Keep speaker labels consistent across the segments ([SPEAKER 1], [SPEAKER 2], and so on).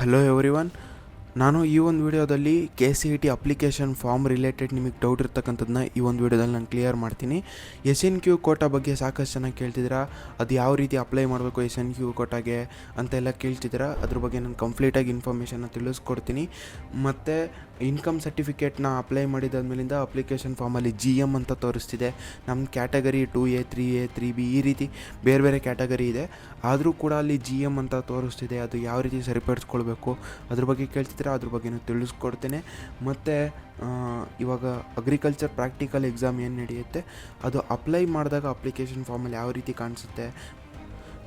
[SPEAKER 1] Hello everyone, ನಾನು ಈ ಒಂದು ವಿಡಿಯೋದಲ್ಲಿ KCET ಅಪ್ಲಿಕೇಶನ್ ಫಾರ್ಮ್ ರಿಲೇಟೆಡ್ ನಿಮಗೆ ಡೌಟ್ ಇರ್ತಕ್ಕಂಥದ್ದನ್ನ ಈ ಒಂದು ವಿಡಿಯೋದಲ್ಲಿ ನಾನು ಕ್ಲಿಯರ್ ಮಾಡ್ತೀನಿ. SNQ ಕೋಟಾ ಬಗ್ಗೆ ಸಾಕಷ್ಟು ಜನ ಕೇಳ್ತಿದ್ದೀರಾ. ಅದು ಯಾವ ರೀತಿ ಅಪ್ಲೈ ಮಾಡಬೇಕು SNQ ಕೋಟಾಗೆ ಅಂತೆಲ್ಲ ಕೇಳ್ತಿದ್ದೀರಾ. ಅದ್ರ ಬಗ್ಗೆ ನಾನು ಕಂಪ್ಲೀಟಾಗಿ ಇನ್ಫಾರ್ಮೇಷನ್ನ ತಿಳಿಸ್ಕೊಡ್ತೀನಿ. ಮತ್ತು ಇನ್ಕಮ್ ಸರ್ಟಿಫಿಕೇಟ್ನ ಅಪ್ಲೈ ಮಾಡಿದಾದ್ಮೇಲಿಂದ ಅಪ್ಲಿಕೇಶನ್ ಫಾರ್ಮಲ್ಲಿ GM ಅಂತ ತೋರಿಸ್ತಿದೆ. ನಮ್ಮ ಕ್ಯಾಟಗರಿ 2A 3A 3B ಈ ರೀತಿ ಬೇರೆ ಬೇರೆ ಕ್ಯಾಟಗರಿ ಇದೆ. ಆದರೂ ಕೂಡ ಅಲ್ಲಿ GM ಅಂತ ತೋರಿಸ್ತಿದೆ. ಅದು ಯಾವ ರೀತಿ ಸರಿಪಡಿಸ್ಕೊಳ್ಬೇಕು ಅದ್ರ ಬಗ್ಗೆ ಕೇಳ್ತಿದ್ರೆ ಅದ್ರ ಬಗ್ಗೆನೂ ತಿಳಿಸ್ಕೊಡ್ತೇನೆ. ಮತ್ತು ಇವಾಗ ಅಗ್ರಿಕಲ್ಚರ್ ಪ್ರಾಕ್ಟಿಕಲ್ ಎಕ್ಸಾಮ್ ಏನು ನಡೆಯುತ್ತೆ ಅದು ಅಪ್ಲೈ ಮಾಡಿದಾಗ ಅಪ್ಲಿಕೇಶನ್ ಫಾರ್ಮಲ್ಲಿ ಯಾವ ರೀತಿ ಕಾಣಿಸುತ್ತೆ.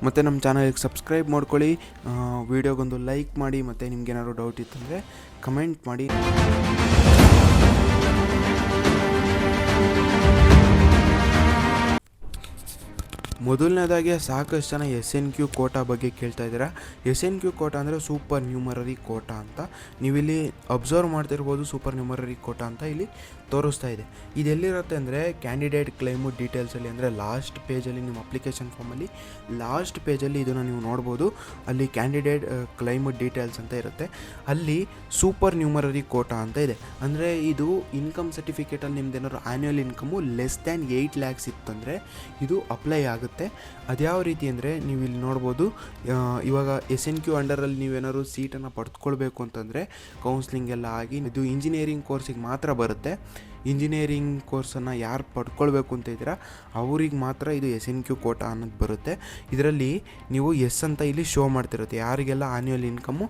[SPEAKER 1] ಮತ್ತು ನಮ್ಮ ಚಾನಲ್ಗೆ ಸಬ್ಸ್ಕ್ರೈಬ್ ಮಾಡ್ಕೊಳ್ಳಿ, ವಿಡಿಯೋಗೊಂದು ಲೈಕ್ ಮಾಡಿ, ಮತ್ತು ನಿಮ್ಗೇನಾದ್ರು ಡೌಟ್ ಇತ್ತಂದರೆ ಕಮೆಂಟ್ ಮಾಡಿ. ಮೊದಲನೇದಾಗಿ ಸಾಕಷ್ಟು ಜನ SNQ ಕೋಟಾ ಬಗ್ಗೆ ಕೇಳ್ತಾ ಇದ್ದೀರಾ. SNQ ಕೋಟಾ ಅಂದರೆ ಸೂಪರ್ ನ್ಯೂಮರರಿ ಕೋಟಾ ಅಂತ. ನೀವಿಲ್ಲಿ ಅಬ್ಸರ್ವ್ ಮಾಡ್ತಿರ್ಬೋದು, ಸೂಪರ್ ನ್ಯೂಮರರಿ ಕೋಟಾ ಅಂತ ಇಲ್ಲಿ ತೋರಿಸ್ತಾ ಇದೆ. ಇದೆಲ್ಲಿರುತ್ತೆ ಅಂದರೆ ಕ್ಯಾಂಡಿಡೇಟ್ ಕ್ಲೈಮು ಡೀಟೇಲ್ಸಲ್ಲಿ, ಅಂದರೆ ಲಾಸ್ಟ್ ಪೇಜಲ್ಲಿ ನಿಮ್ಮ ಅಪ್ಲಿಕೇಶನ್ ಫಾರ್ಮಲ್ಲಿ ಲಾಸ್ಟ್ ಪೇಜಲ್ಲಿ ಇದನ್ನು ನೀವು ನೋಡ್ಬೋದು. ಅಲ್ಲಿ ಕ್ಯಾಂಡಿಡೇಟ್ ಕ್ಲೈಮು ಡೀಟೇಲ್ಸ್ ಅಂತ ಇರುತ್ತೆ. ಅಲ್ಲಿ ಸೂಪರ್ ನ್ಯೂಮರರಿ ಕೋಟಾ ಅಂತ ಇದೆ. ಅಂದರೆ ಇದು ಇನ್ಕಮ್ ಸರ್ಟಿಫಿಕೇಟಲ್ಲಿ ನಿಮ್ದೇನಾದ್ರು annual income less than 8 lakhs ಇತ್ತಂದರೆ ಇದು ಅಪ್ಲೈ ಆಗುತ್ತೆ. ಅದ್ಯಾವ ರೀತಿ ಅಂದರೆ ನೀವು ಇಲ್ಲಿ ನೋಡ್ಬೋದು. ಇವಾಗ SNQ ಅಂಡರಲ್ಲಿ ನೀವೇನಾದ್ರು ಸೀಟನ್ನು ಪಡೆದುಕೊಳ್ಬೇಕು ಅಂತಂದರೆ ಕೌನ್ಸ್ಲಿಂಗ್ ಎಲ್ಲ ಆಗಿ ಇದು ಇಂಜಿನಿಯರಿಂಗ್ ಕೋರ್ಸಿಗೆ ಮಾತ್ರ ಬರುತ್ತೆ. ಇಂಜಿನಿಯರಿಂಗ್ ಕೋರ್ಸನ್ನು ಯಾರು ಪಡ್ಕೊಳ್ಬೇಕು ಅಂತ ಇದ್ದೀರಾ ಅವ್ರಿಗೆ ಮಾತ್ರ ಇದು SNQ ಕೋಟಾ ಅನ್ನೋದು ಬರುತ್ತೆ. ಇದರಲ್ಲಿ ನೀವು ಅಂತ ಇಲ್ಲಿ ಶೋ ಮಾಡ್ತಿರುತ್ತೆ. ಯಾರಿಗೆಲ್ಲ annual income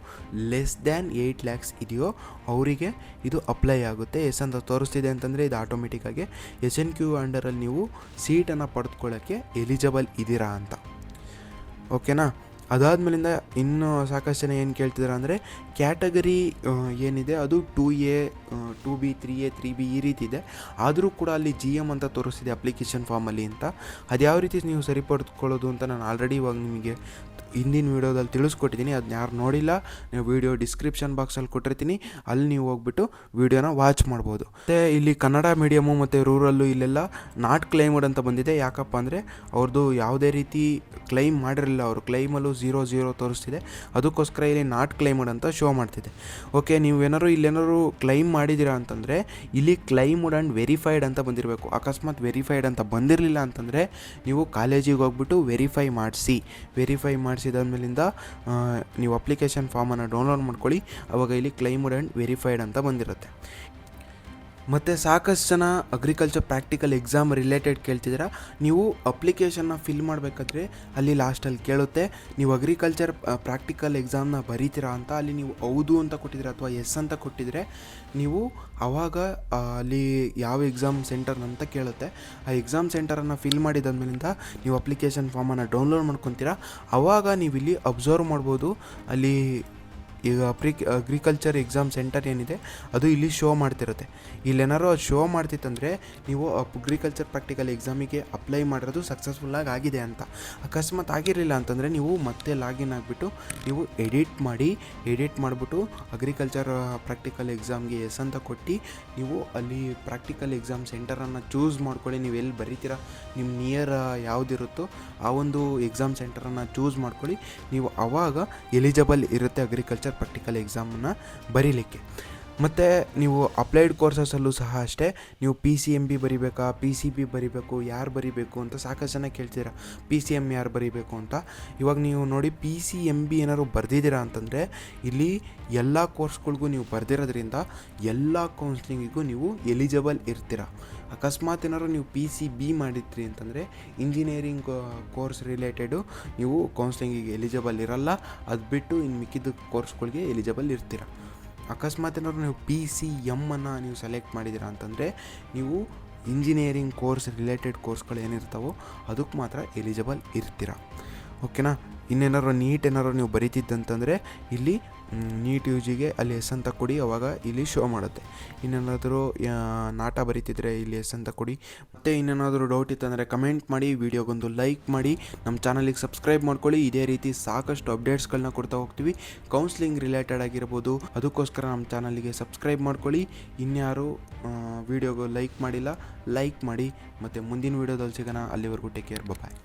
[SPEAKER 1] less than 8 lakhs ಇದೆಯೋ ಅವರಿಗೆ ಇದು ಅಪ್ಲೈ ಆಗುತ್ತೆ. ಅಂತ ತೋರಿಸ್ತಿದೆ ಅಂತಂದರೆ ಇದು ಆಟೋಮೆಟಿಕ್ಕಾಗಿ SNQ ಅಂಡರಲ್ಲಿ ನೀವು ಸೀಟನ್ನು ಪಡೆದುಕೊಳ್ಳೋಕ್ಕೆ ಎಲಿಜಿಬಲ್ ಇದ್ದೀರಾ ಅಂತ. ಓಕೆನಾ? ಅದಾದಮೇಲಿಂದ ಇನ್ನೂ ಸಾಕಷ್ಟು ಜನ ಏನು ಕೇಳ್ತಿದ್ದಾರೆ ಅಂದರೆ ಕ್ಯಾಟಗರಿ ಏನಿದೆ ಅದು 2A 2B 3A 3B ಈ ರೀತಿ ಇದೆ. ಆದರೂ ಕೂಡ ಅಲ್ಲಿ GM ಅಂತ ತೋರಿಸ್ತಿದೆ ಅಪ್ಲಿಕೇಶನ್ ಫಾರ್ಮಲ್ಲಿ ಅಂತ. ಅದು ಯಾವ ರೀತಿ ನೀವು ಸರಿಪಡಿಸ್ಕೊಳ್ಳೋದು ಅಂತ ನಾನು ಆಲ್ರೆಡಿ ಇವಾಗ ನಿಮಗೆ ಹಿಂದಿನ ವೀಡಿಯೋದಲ್ಲಿ ತಿಳಿಸ್ಕೊಟ್ಟಿದ್ದೀನಿ. ಅದನ್ನ ಯಾರು ನೋಡಿಲ್ಲ, ನೀವು ವೀಡಿಯೋ ಡಿಸ್ಕ್ರಿಪ್ಷನ್ ಬಾಕ್ಸಲ್ಲಿ ಕೊಟ್ಟಿರ್ತೀನಿ, ಅಲ್ಲಿ ನೀವು ಹೋಗ್ಬಿಟ್ಟು ವೀಡಿಯೋನ ವಾಚ್ ಮಾಡ್ಬೋದು. ಮತ್ತು ಇಲ್ಲಿ ಕನ್ನಡ ಮೀಡಿಯಮು ಮತ್ತು ರೂರಲ್ಲು ಇಲ್ಲೆಲ್ಲ ನಾಟ್ ಕ್ಲೈಮ್ಡ್ ಅಂತ ಬಂದಿದೆ. ಯಾಕಪ್ಪ ಅಂದರೆ ಅವ್ರದ್ದು ಯಾವುದೇ ರೀತಿ ಕ್ಲೈಮ್ ಮಾಡಿರಲಿಲ್ಲ, ಅವರು ಕ್ಲೈಮಲ್ಲೂ 0 ತೋರಿಸ್ತಿದೆ. ಅದಕ್ಕೋಸ್ಕರ ಇಲ್ಲಿ ನಾಟ್ ಕ್ಲೈಮ್ಡ್ ಅಂತ ಶೋ ಮಾಡ್ತಿದೆ. ಓಕೆ, ನೀವೇನಾದ್ರು ಇಲ್ಲೇನಾದ್ರು ಕ್ಲೈಮ್ ಮಾಡಿದ್ದೀರಾ ಅಂತಂದರೆ ಇಲ್ಲಿ ಕ್ಲೈಮ್ಡ್ ಆ್ಯಂಡ್ ವೆರಿಫೈಡ್ ಅಂತ ಬಂದಿರಬೇಕು. ಅಕಸ್ಮಾತ್ ವೆರಿಫೈಡ್ ಅಂತ ಬಂದಿರಲಿಲ್ಲ ಅಂತಂದರೆ ನೀವು ಕಾಲೇಜಿಗೆ ಹೋಗ್ಬಿಟ್ಟು ವೆರಿಫೈ ಮಾಡಿಸಿದಾದ್ಮೇಲಿಂದ ನೀವು ಅಪ್ಲಿಕೇಶನ್ ಫಾರ್ಮನ್ನು ಡೌನ್ಲೋಡ್ ಮಾಡ್ಕೊಳ್ಳಿ. ಆವಾಗ ಇಲ್ಲಿ ಕ್ಲೈಮ್ಡ್ ಆ್ಯಂಡ್ ವೆರಿಫೈಡ್ ಅಂತ ಬಂದಿರುತ್ತೆ. ಮತ್ತು ಸಾಕಷ್ಟು ಜನ ಅಗ್ರಿಕಲ್ಚರ್ ಪ್ರಾಕ್ಟಿಕಲ್ ಎಕ್ಸಾಮ್ ರಿಲೇಟೆಡ್ ಕೇಳ್ತಿದ್ದೀರಾ. ನೀವು ಅಪ್ಲಿಕೇಶನ್ನ ಫಿಲ್ ಮಾಡಬೇಕಾದ್ರೆ ಅಲ್ಲಿ ಲಾಸ್ಟಲ್ಲಿ ಕೇಳುತ್ತೆ ನೀವು ಅಗ್ರಿಕಲ್ಚರ್ ಪ್ರಾಕ್ಟಿಕಲ್ ಎಕ್ಸಾಮ್ನ ಬರೀತೀರಾ ಅಂತ. ಅಲ್ಲಿ ನೀವು ಹೌದು ಅಂತ ಕೊಟ್ಟಿದ್ದೀರಾ ಅಥವಾ ಎಸ್ ಅಂತ ಕೊಟ್ಟಿದ್ರೆ ನೀವು ಆವಾಗ ಅಲ್ಲಿ ಯಾವ ಎಕ್ಸಾಮ್ ಸೆಂಟರ್ ಅಂತ ಕೇಳುತ್ತೆ. ಆ ಎಕ್ಸಾಮ್ ಸೆಂಟರನ್ನು ಫಿಲ್ ಮಾಡಿದಾದ್ಮೇಲಿಂದ ನೀವು ಅಪ್ಲಿಕೇಶನ್ ಫಾರ್ಮನ್ನು ಡೌನ್ಲೋಡ್ ಮಾಡ್ಕೊತೀರಾ. ಆವಾಗ ನೀವು ಇಲ್ಲಿ ಅಬ್ಸರ್ವ್ ಮಾಡ್ಬೋದು. ಅಲ್ಲಿ ಈಗ ಅಗ್ರಿಕಲ್ಚರ್ ಎಕ್ಸಾಮ್ ಸೆಂಟರ್ ಏನಿದೆ ಅದು ಇಲ್ಲಿ ಶೋ ಮಾಡ್ತಿರುತ್ತೆ. ಇಲ್ಲೇನಾದ್ರು ಅದು ಶೋ ಮಾಡ್ತಿತ್ತಂದರೆ ನೀವು ಅಗ್ರಿಕಲ್ಚರ್ ಪ್ರಾಕ್ಟಿಕಲ್ ಎಕ್ಸಾಮಿಗೆ ಅಪ್ಲೈ ಮಾಡಿರೋದು ಸಕ್ಸಸ್ಫುಲ್ಲಾಗಿ ಆಗಿದೆ ಅಂತ. ಅಕಸ್ಮಾತ್ ಆಗಿರಲಿಲ್ಲ ಅಂತಂದರೆ ನೀವು ಮತ್ತೆ ಲಾಗಿನ್ ಆಗಿಬಿಟ್ಟು ನೀವು ಎಡಿಟ್ ಮಾಡಿಬಿಟ್ಟು ಅಗ್ರಿಕಲ್ಚರ್ ಪ್ರಾಕ್ಟಿಕಲ್ ಎಕ್ಸಾಮ್ಗೆ ಎಸ್ ಅಂತ ಕೊಟ್ಟು ನೀವು ಅಲ್ಲಿ ಪ್ರಾಕ್ಟಿಕಲ್ ಎಕ್ಸಾಮ್ ಸೆಂಟರನ್ನು ಚೂಸ್ ಮಾಡ್ಕೊಳ್ಳಿ. ನೀವು ಎಲ್ಲಿ ಬರೀತೀರಾ, ನಿಮ್ಮ ನಿಯರ್ ಯಾವುದಿರುತ್ತೋ ಆ ಒಂದು ಎಕ್ಸಾಮ್ ಸೆಂಟರನ್ನು ಚೂಸ್ ಮಾಡ್ಕೊಳ್ಳಿ. ನೀವು ಆವಾಗ ಎಲಿಜಿಬಲ್ ಇರುತ್ತೆ ಅಗ್ರಿಕಲ್ಚರ್ ಪ್ರಾಕ್ಟಿಕಲ್ ಎಕ್ಸಾಮನ್ನು ಬರೀಲಿಕ್ಕೆ. ಮತ್ತು ನೀವು ಅಪ್ಲೈಡ್ ಕೋರ್ಸಸಲ್ಲೂ ಸಹ ಅಷ್ಟೇ, ನೀವು PCMB ಬರೀಬೇಕಾ, PCB ಬರೀಬೇಕು, ಯಾರು ಬರೀಬೇಕು ಅಂತ ಸಾಕಷ್ಟು ಜನ ಕೇಳ್ತೀರಾ. PCM ಯಾರು ಬರೀಬೇಕು ಅಂತ. ಇವಾಗ ನೀವು ನೋಡಿ PCMB ಏನಾದ್ರು ಬರೆದಿದ್ದೀರಾ ಅಂತಂದರೆ ಇಲ್ಲಿ ಎಲ್ಲ ಕೋರ್ಸ್ಗಳಿಗೂ ನೀವು ಬರೆದಿರೋದ್ರಿಂದ ಎಲ್ಲ ಕೌನ್ಸ್ಲಿಂಗಿಗೂ ನೀವು ಎಲಿಜಿಬಲ್ ಇರ್ತೀರ. ಅಕಸ್ಮಾತ್ ಏನಾದ್ರು ನೀವು PCB ಮಾಡಿದ್ರಿ ಅಂತಂದರೆ ಇಂಜಿನಿಯರಿಂಗ್ ಕೋರ್ಸ್ ರಿಲೇಟೆಡು ನೀವು ಕೌನ್ಸ್ಲಿಂಗಿಗೆ ಎಲಿಜಿಬಲ್ ಇರಲ್ಲ. ಅದು ಬಿಟ್ಟು ಇನ್ನು ಮಿಕ್ಕಿದ ಕೋರ್ಸ್ಗಳಿಗೆ ಎಲಿಜಿಬಲ್ ಇರ್ತೀರ. ಅಕಸ್ಮಾತ್ ಏನಾದ್ರು ನೀವು PCM ನೀವು ಸೆಲೆಕ್ಟ್ ಮಾಡಿದ್ದೀರಾ ಅಂತಂದರೆ ನೀವು ಇಂಜಿನಿಯರಿಂಗ್ ಕೋರ್ಸ್ ರಿಲೇಟೆಡ್ ಕೋರ್ಸ್ಗಳು ಏನಿರ್ತಾವೋ ಅದಕ್ಕೆ ಮಾತ್ರ ಎಲಿಜಿಬಲ್ ಇರ್ತೀರ. ಓಕೆನಾ? ಇನ್ನೇನಾದ್ರು ನೀಟ್ ಏನಾದ್ರು ನೀವು ಬರೀತಿದ್ದಂತಂದರೆ ಇಲ್ಲಿ ನೀಟ್ UGಗೆ ಅಲ್ಲಿ ಎಸ್ ಅಂತ ಕೊಡಿ, ಅವಾಗ ಇಲ್ಲಿ ಶೋ ಮಾಡುತ್ತೆ. ಇನ್ನೇನಾದರೂ ನಾಟ ಬರೀತಿದ್ರೆ ಇಲ್ಲಿ ಎಸ್ ಅಂತ ಕೊಡಿ. ಮತ್ತು ಇನ್ನೇನಾದರೂ ಡೌಟ್ ಇತ್ತಂದರೆ ಕಮೆಂಟ್ ಮಾಡಿ, ವಿಡಿಯೋಗೊಂದು ಲೈಕ್ ಮಾಡಿ, ನಮ್ಮ ಚಾನಲಿಗೆ ಸಬ್ಸ್ಕ್ರೈಬ್ ಮಾಡ್ಕೊಳ್ಳಿ. ಇದೇ ರೀತಿ ಸಾಕಷ್ಟು ಅಪ್ಡೇಟ್ಸ್ಗಳನ್ನ ಕೊಡ್ತಾ ಹೋಗ್ತೀವಿ. ಕೌನ್ಸ್ಲಿಂಗ್ ರಿಲೇಟೆಡ್ ಆಗಿರ್ಬೋದು, ಅದಕ್ಕೋಸ್ಕರ ನಮ್ಮ ಚಾನಲಿಗೆ ಸಬ್ಸ್ಕ್ರೈಬ್ ಮಾಡ್ಕೊಳ್ಳಿ. ಇನ್ಯಾರು ವಿಡಿಯೋಗೆ ಲೈಕ್ ಮಾಡಿಲ್ಲ ಲೈಕ್ ಮಾಡಿ. ಮತ್ತು ಮುಂದಿನ ವೀಡಿಯೋದಲ್ಲಿ ಸಿಗೋಣ. ಅಲ್ಲಿವರೆಗೂ ಟೇಕ್ ಕೇರ್, ಬಾಯ್.